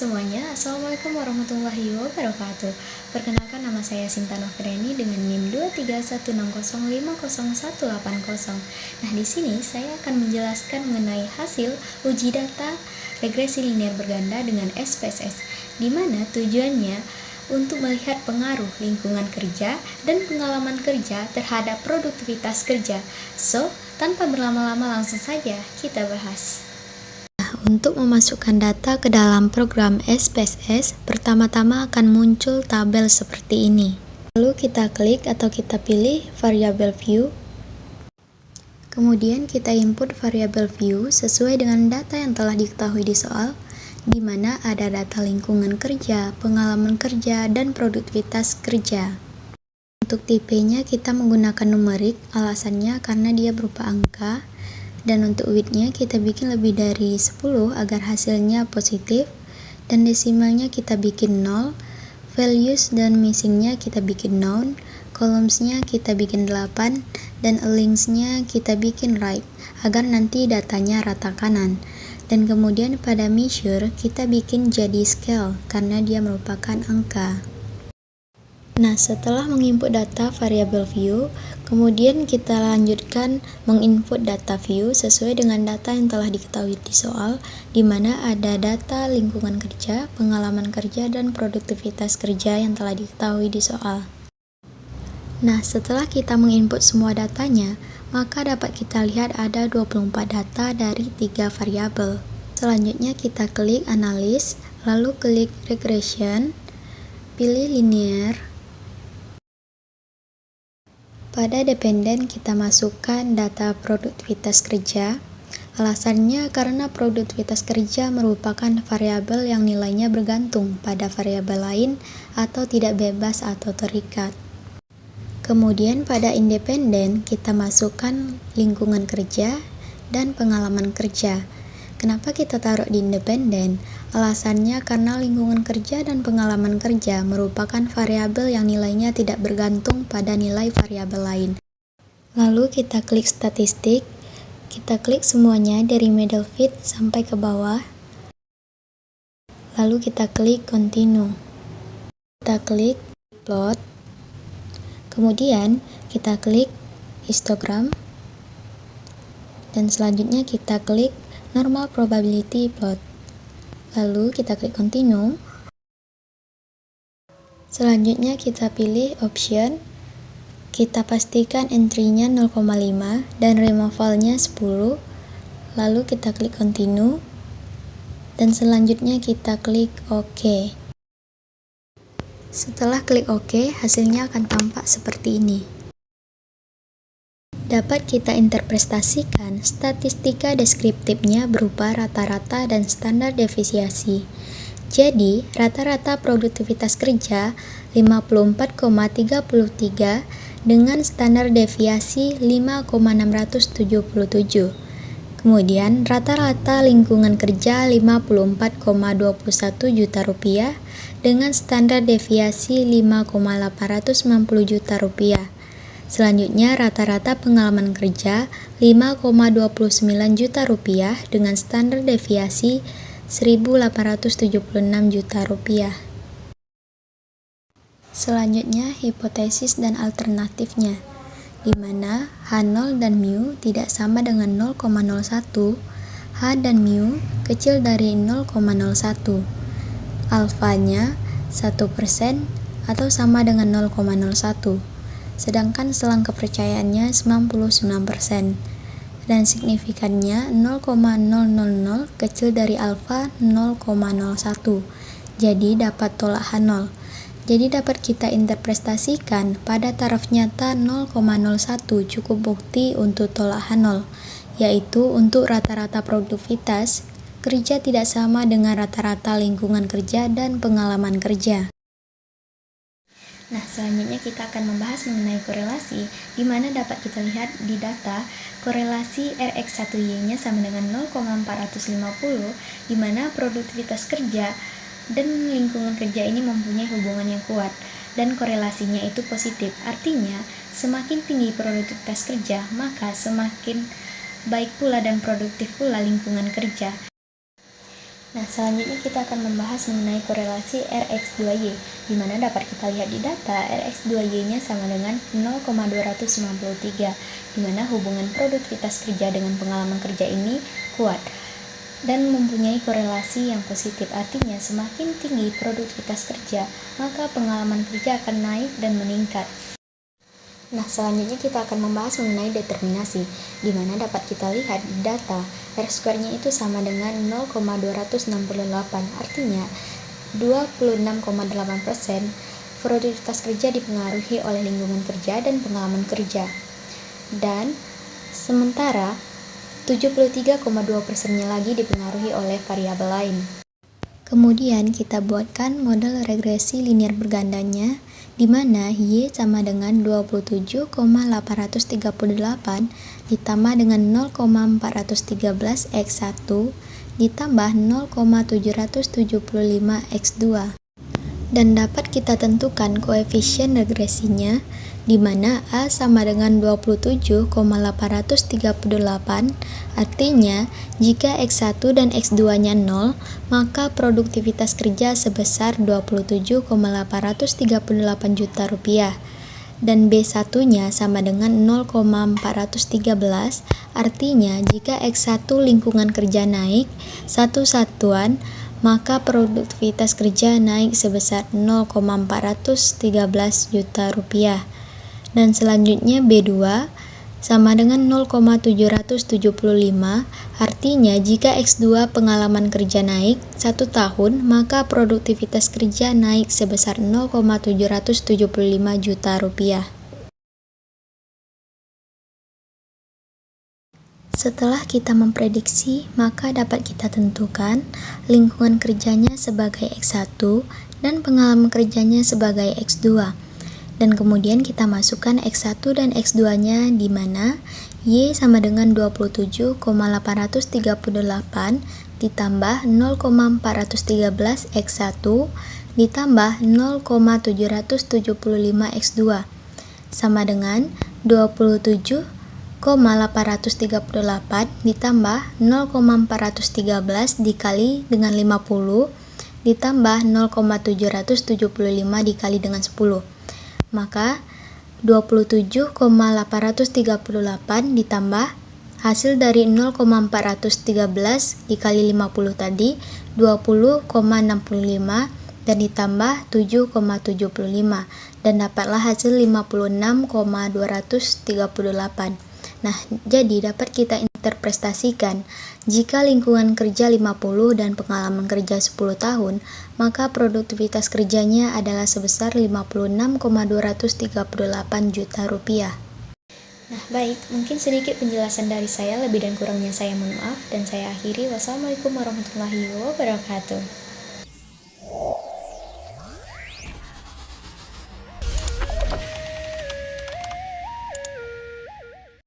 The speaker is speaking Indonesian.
semuanya, Assalamualaikum warahmatullahi wabarakatuh. Perkenalkan, nama saya Sinta Nofreni dengan NIM 23160500180. Nah, di sini saya akan menjelaskan mengenai hasil uji data regresi linear berganda dengan SPSS, di mana tujuannya untuk melihat pengaruh lingkungan kerja dan pengalaman kerja terhadap produktivitas kerja. So, tanpa berlama-lama langsung saja kita bahas. Untuk memasukkan data ke dalam program SPSS, pertama-tama akan muncul tabel seperti ini. Lalu kita klik atau kita pilih variabel view. Kemudian kita input variabel view sesuai dengan data yang telah diketahui di soal, di mana ada data lingkungan kerja, pengalaman kerja, dan produktivitas kerja. Untuk tipenya kita menggunakan numerik, alasannya karena dia berupa angka. Dan untuk width-nya kita bikin lebih dari 10 agar hasilnya positif, dan desimalnya kita bikin 0, values dan missing-nya kita bikin none, columns-nya kita bikin 8, dan links-nya kita bikin right, agar nanti datanya rata kanan. Dan kemudian pada measure kita bikin jadi scale, karena dia merupakan angka. Nah, setelah menginput data variabel view, kemudian kita lanjutkan menginput data view sesuai dengan data yang telah diketahui di soal, di mana ada data lingkungan kerja, pengalaman kerja, dan produktivitas kerja yang telah diketahui di soal. Nah, setelah kita menginput semua datanya, maka dapat kita lihat ada 24 data dari 3 variabel. Selanjutnya kita klik analis, lalu klik regression, pilih linear. Pada dependen kita masukkan data produktivitas kerja. Alasannya karena produktivitas kerja merupakan variabel yang nilainya bergantung pada variabel lain atau tidak bebas atau terikat. Kemudian pada independen kita masukkan lingkungan kerja dan pengalaman kerja. Kenapa kita taruh di independen? Alasannya karena lingkungan kerja dan pengalaman kerja merupakan variabel yang nilainya tidak bergantung pada nilai variabel lain. Lalu kita klik statistik, kita klik semuanya dari middle fit sampai ke bawah. Lalu kita klik continue. Kita klik plot. Kemudian kita klik histogram. Dan selanjutnya kita klik normal probability plot. Lalu kita klik continue. Selanjutnya kita pilih option. Kita pastikan entry-nya 0,5 dan removal-nya 10. Lalu kita klik continue. Dan selanjutnya kita klik OK. Setelah klik OK, hasilnya akan tampak seperti ini. Dapat kita interpretasikan statistika deskriptifnya berupa rata-rata dan standar deviasi. Jadi, rata-rata produktivitas kerja 54,33 dengan standar deviasi 5,677. Kemudian, rata-rata lingkungan kerja 54,21 juta rupiah dengan standar deviasi 5,890 juta rupiah. Selanjutnya, rata-rata pengalaman kerja 5,29 juta rupiah dengan standar deviasi 1.876 juta rupiah. Selanjutnya, hipotesis dan alternatifnya, di mana H0 dan mu tidak sama dengan 0,01, H dan mu kecil dari 0,01, alfanya 1% atau sama dengan 0,01, sedangkan selang kepercayaannya 99%, dan signifikannya 0,000 kecil dari alfa 0,01, jadi dapat tolak H0. Jadi dapat kita interpretasikan pada taraf nyata 0,01 cukup bukti untuk tolak H0, yaitu untuk rata-rata produktivitas kerja tidak sama dengan rata-rata lingkungan kerja dan pengalaman kerja. Nah, selanjutnya kita akan membahas mengenai korelasi, di mana dapat kita lihat di data korelasi RX1Y-nya sama dengan 0,450, di mana produktivitas kerja dan lingkungan kerja ini mempunyai hubungan yang kuat, dan korelasinya itu positif. Artinya, semakin tinggi produktivitas kerja, maka semakin baik pula dan produktif pula lingkungan kerja. Nah, selanjutnya kita akan membahas mengenai korelasi RX2Y, di mana dapat kita lihat di data RX2Y-nya sama dengan 0,293, di mana hubungan produktivitas kerja dengan pengalaman kerja ini kuat dan mempunyai korelasi yang positif. Artinya, semakin tinggi produktivitas kerja, maka pengalaman kerja akan naik dan meningkat. Nah, selanjutnya kita akan membahas mengenai determinasi, di mana dapat kita lihat di data R-square-nya itu sama dengan 0,268, artinya 26,8% produktivitas kerja dipengaruhi oleh lingkungan kerja dan pengalaman kerja. Dan sementara 73,2%-nya lagi dipengaruhi oleh variabel lain. Kemudian kita buatkan model regresi linier bergandanya, di mana Y sama dengan 27,838 ditambah dengan 0,413 X1 ditambah 0,775 X2. Dan dapat kita tentukan koefisien regresinya, di mana A sama dengan 27,838, artinya jika X1 dan X2-nya 0, maka produktivitas kerja sebesar 27,838 juta rupiah. Dan B1-nya sama dengan 0,413, artinya jika X1 lingkungan kerja naik 1 satuan, maka produktivitas kerja naik sebesar 0,413 juta rupiah. Dan selanjutnya B2 sama dengan 0,775, artinya jika X2 pengalaman kerja naik 1 tahun, maka produktivitas kerja naik sebesar 0,775 juta rupiah. Setelah kita memprediksi, maka dapat kita tentukan lingkungan kerjanya sebagai X1 dan pengalaman kerjanya sebagai X2. Dan kemudian kita masukkan X1 dan X2-nya, di mana Y sama dengan 27,838 ditambah 0,413 X1 ditambah 0,775 X2 sama dengan 27,838 ditambah 0,413 dikali dengan 50 ditambah 0,775 dikali dengan 10. Maka 27,838 ditambah hasil dari 0,413 dikali 50 tadi 20,65 dan ditambah 7,75 dan dapatlah hasil 56,238. Nah, jadi dapat kita interpretasikan jika lingkungan kerja 50 dan pengalaman kerja 10 tahun, maka produktivitas kerjanya adalah sebesar 56,238 juta rupiah. Nah, baik, mungkin sedikit penjelasan dari saya, lebih dan kurangnya saya mohon maaf, dan saya akhiri. Wassalamualaikum warahmatullahi wabarakatuh.